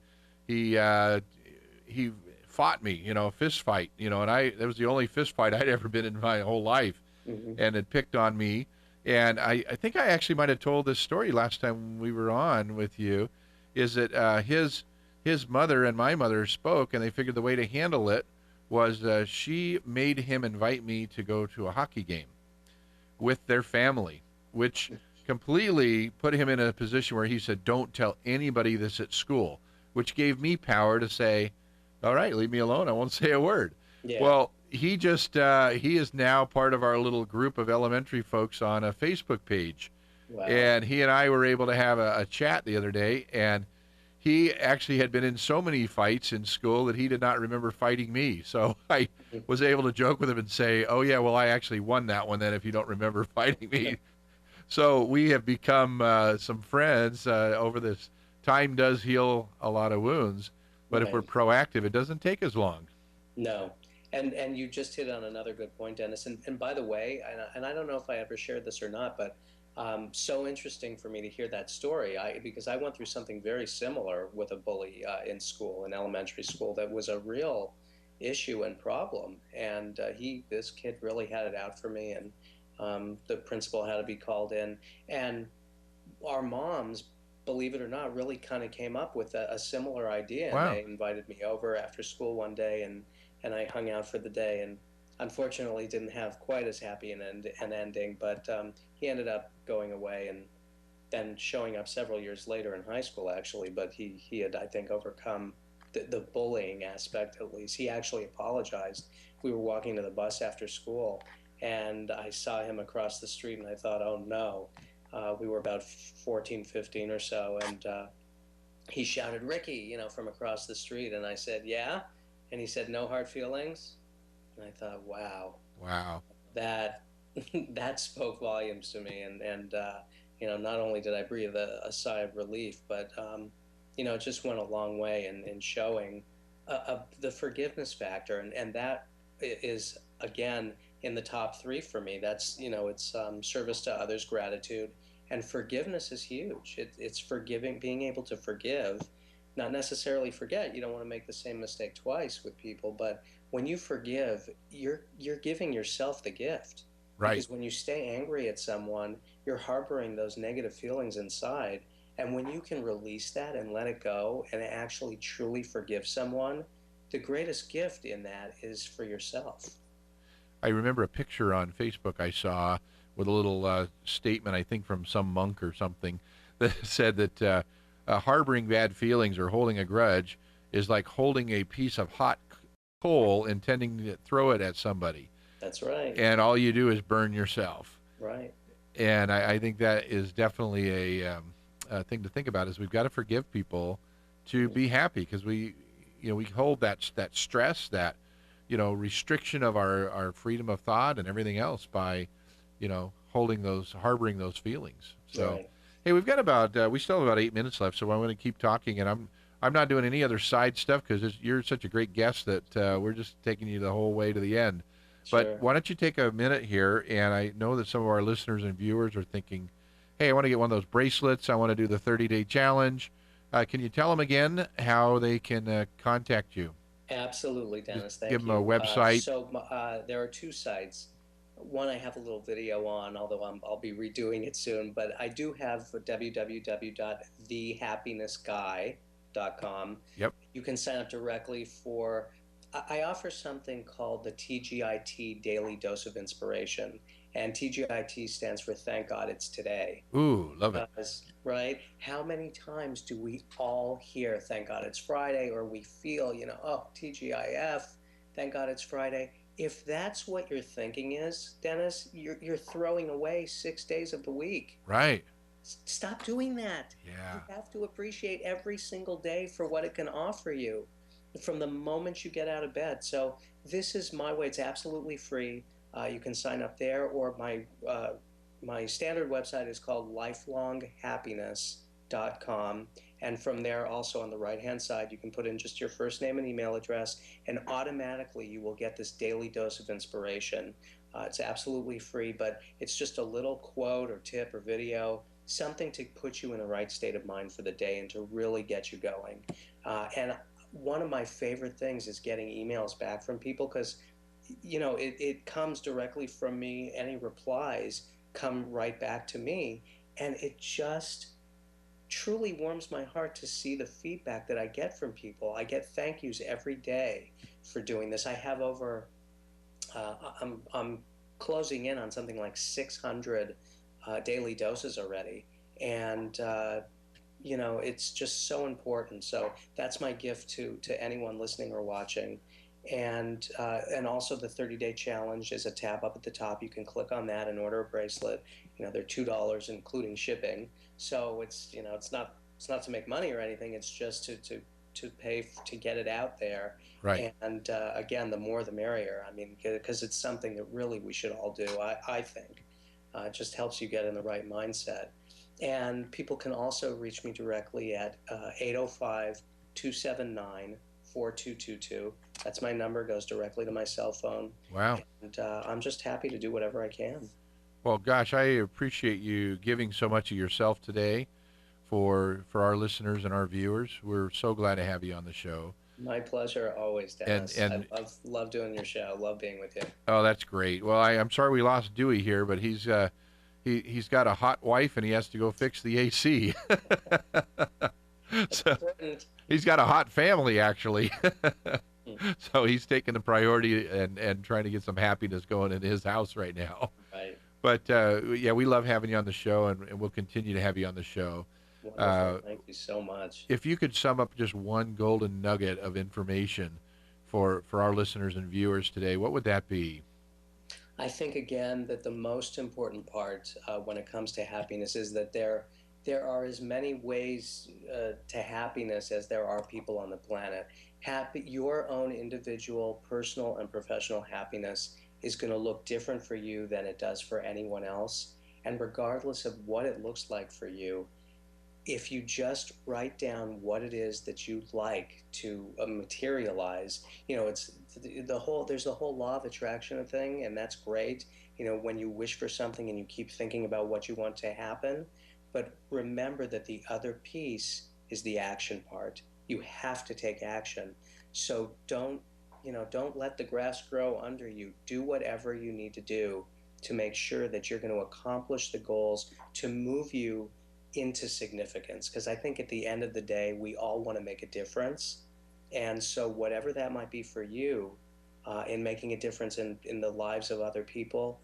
fought me, a fist fight, and that was the only fist fight I'd ever been in my whole life, and had picked on me. And I think I actually might have told this story last time we were on with you, is that his mother and my mother spoke, and they figured the way to handle it was she made him invite me to go to a hockey game with their family, which completely put him in a position where he said, don't tell anybody this at school, which gave me power to say, all right, leave me alone. I won't say a word. Yeah. Well, he is now part of our little group of elementary folks on a Facebook page. Wow. And he and I were able to have a chat the other day, and he actually had been in so many fights in school that he did not remember fighting me. So I was able to joke with him and say, oh yeah, well, I actually won that one then if you don't remember fighting me. So we have become some friends over this. Time does heal a lot of wounds. But if we're proactive, it doesn't take as long. No. And you just hit on another good point, Dennis. And by the way, and I don't know if I ever shared this or not, but So interesting for me to hear that story, because I went through something very similar with a bully in school, in elementary school, that was a real issue and problem. And this kid really had it out for me, and the principal had to be called in. And our moms, believe it or not, really kind of came up with a similar idea. Wow. And they invited me over after school one day, and I hung out for the day. And unfortunately didn't have quite as happy an ending, but he ended up going away and then showing up several years later in high school, actually. But he had, I think, overcome the bullying aspect, at least. He actually apologized. We were walking to the bus after school, and I saw him across the street, and I thought, oh no. We were about 14, 15 or so, and he shouted, "Ricky," from across the street. And I said, "Yeah?" And he said, "No hard feelings?" And I thought, wow, that that spoke volumes to me. And not only did I breathe a sigh of relief, but it just went a long way in showing the forgiveness factor, and that is, again, in the top three for me. That's, it's service to others, gratitude, and forgiveness is huge. It's forgiving, being able to forgive, not necessarily forget. You don't want to make the same mistake twice with people, but when you forgive, you're giving yourself the gift. Right. Because when you stay angry at someone, you're harboring those negative feelings inside. And when you can release that and let it go and actually truly forgive someone, the greatest gift in that is for yourself. I remember a picture on Facebook I saw with a little statement, I think from some monk or something, that said that harboring bad feelings or holding a grudge is like holding a piece of hot coal intending to throw it at somebody. That's right. And all you do is burn yourself. Right. And I think that is definitely a thing to think about, is we've got to forgive people to be happy, because we hold that stress, that restriction of our freedom of thought and everything else by harboring those feelings. So Right. Hey, we've got we still have about 8 minutes left, so I want to keep talking, and I'm not doing any other side stuff because you're such a great guest that we're just taking you the whole way to the end. Sure. But why don't you take a minute here, and I know that some of our listeners and viewers are thinking, hey, I want to get one of those bracelets, I want to do the 30-day challenge. Can you tell them again how they can contact you? Absolutely, Dennis. Thank give you. them a website. There are two sites. One I have a little video on, although I'll be redoing it soon. But I do have www.thehappinessguy.com. Yep. You can sign up directly for. I offer something called the TGIT Daily Dose of Inspiration, and TGIT stands for Thank God It's Today. Ooh, love it. Right? How many times do we all hear Thank God It's Friday, or we feel, oh, TGIF, Thank God It's Friday. If that's what your thinking is, Dennis, you're throwing away 6 days of the week. Right. Stop doing that. Yeah. You have to appreciate every single day for what it can offer you from the moment you get out of bed. So this is my way. It's absolutely free. You can sign up there, or my standard website is called lifelonghappiness.com. And from there, also on the right-hand side, you can put in just your first name and email address, and automatically you will get this daily dose of inspiration. It's absolutely free, but it's just a little quote or tip or video, something to put you in the right state of mind for the day and to really get you going. And one of my favorite things is getting emails back from people, because it comes directly from me. Any replies come right back to me, and it just truly warms my heart to see the feedback that I get from people. I get thank yous every day for doing this. I have over I'm closing in on something like 600 daily doses already, and it's just so important. So that's my gift to anyone listening or watching. And also the 30-day challenge is a tab up at the top. You can click on that and order a bracelet. They're $2 including shipping. So it's not to make money or anything. It's just to pay to get it out there. Right. And again, the more the merrier. I mean, because it's something that really we should all do. I think it just helps you get in the right mindset. And people can also reach me directly at 805-279-4222. That's my number, goes directly to my cell phone. Wow. And I'm just happy to do whatever I can. Well, gosh, I appreciate you giving so much of yourself today for our listeners and our viewers. We're so glad to have you on the show. My pleasure always, Dennis. And I love doing your show. Love being with you. oh, that's great. Well, I'm sorry we lost Dewey here, but he's got a hot wife and he has to go fix the AC. So he's got a hot family, actually. So he's taking the priority and trying to get some happiness going in his house right now. Right. But yeah, we love having you on the show, and we'll continue to have you on the show. Wonderful. Thank you so much. If you could sum up just one golden nugget of information for our listeners and viewers today, what would that be? I think, again, that the most important part when it comes to happiness is that there are as many ways to happiness as there are people on the planet. Your own individual, personal, and professional happiness is going to look different for you than it does for anyone else. And regardless of what it looks like for you, if you just write down what it is that you like to materialize, it's there's the whole law of attraction thing, and that's great. When you wish for something and you keep thinking about what you want to happen, but remember that the other piece is the action part. You have to take action. So don't let the grass grow under you. Do whatever you need to do to make sure that you're going to accomplish the goals to move you into significance. Because I think at the end of the day, we all want to make a difference. And so whatever that might be for you in making a difference in the lives of other people,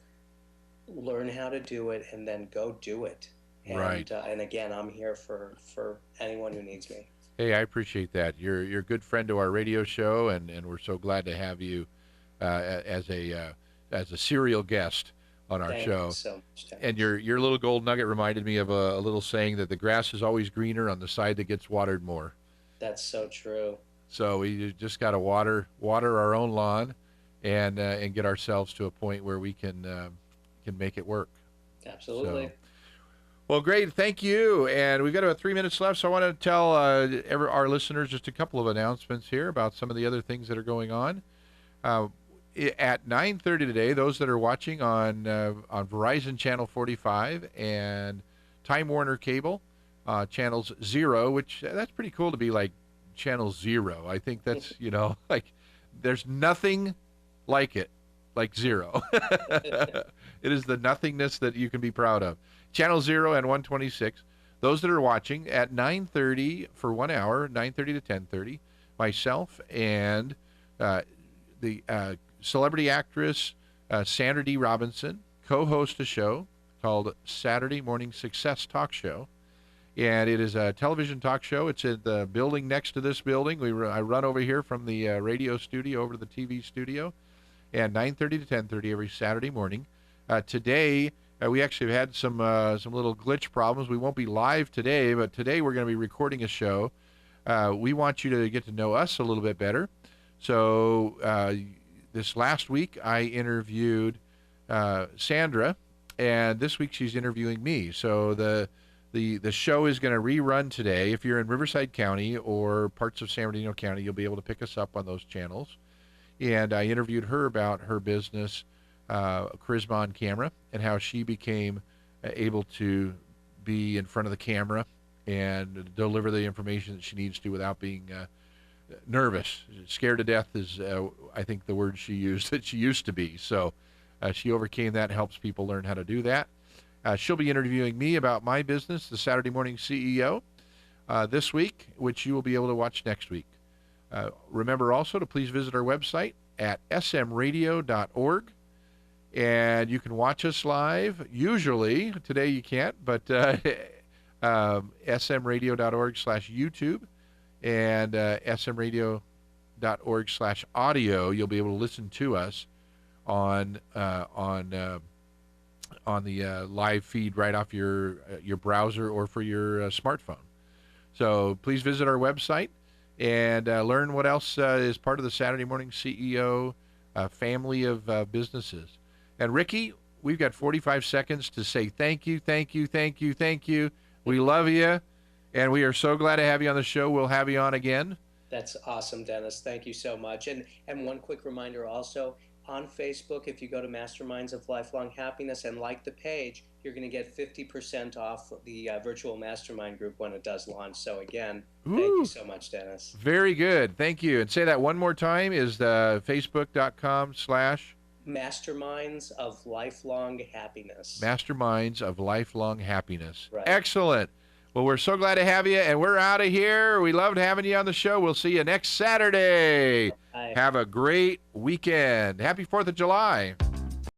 learn how to do it and then go do it. And, right. And again, I'm here for anyone who needs me. Hey, I appreciate that. You're a good friend to our radio show, and we're so glad to have you as a serial guest on our Thank show. You so much, Dennis. And your little gold nugget reminded me of a little saying that the grass is always greener on the side that gets watered more. That's so true. So we just got to water our own lawn, and get ourselves to a point where we can make it work. Absolutely. So, well, great. Thank you. And we've got about 3 minutes left, so I want to tell our listeners just a couple of announcements here about some of the other things that are going on. At 9:30 today, those that are watching on Verizon Channel 45 and Time Warner Cable, channels 0, which that's pretty cool to be like channel 0. I think that's, like there's nothing like it, like 0. It is the nothingness that you can be proud of. Channel 0 and 126. Those that are watching at 9:30 for 1 hour, 9:30 to 10:30, myself and the celebrity actress Sandra D. Robinson co-host a show called Saturday Morning Success Talk Show. And it is a television talk show. It's in the building next to this building. I run over here from the radio studio over to the TV studio. And 9:30 to 10:30 every Saturday morning. Today, we actually have had some little glitch problems. We won't be live today, but today we're going to be recording a show. We want you to get to know us a little bit better. So this last week I interviewed Sandra, and this week she's interviewing me. So the show is going to rerun today. If you're in Riverside County or parts of San Bernardino County, you'll be able to pick us up on those channels. And I interviewed her about her business, Charisma on Camera, and how she became able to be in front of the camera and deliver the information that she needs to without being nervous. Scared to death is, I think, the word she used, that she used to be. So she overcame that and helps people learn how to do that. She'll be interviewing me about my business, the Saturday Morning CEO, this week, which you will be able to watch next week. Remember also to please visit our website at smradio.org. And you can watch us live. Usually, today you can't, but smradio.org/YouTube and smradio.org/audio. You'll be able to listen to us on the live feed right off your browser or for your smartphone. So please visit our website and learn what else is part of the Saturday Morning CEO family of businesses. And Ricky, we've got 45 seconds to say thank you, thank you, thank you, thank you. We love you, and we are so glad to have you on the show. We'll have you on again. That's awesome, Dennis. Thank you so much. And one quick reminder also, on Facebook, if you go to Masterminds of Lifelong Happiness and like the page, you're going to get 50% off the virtual mastermind group when it does launch. So again, thank you so much, Dennis. Very good. Thank you. And say that one more time, is the facebook.com/ Masterminds of Lifelong Happiness. Masterminds of Lifelong Happiness. Right. Excellent. Well, we're so glad to have you, and we're out of here. We loved having you on the show. We'll see you next Saturday. Bye. Have a great weekend. Happy 4th of July.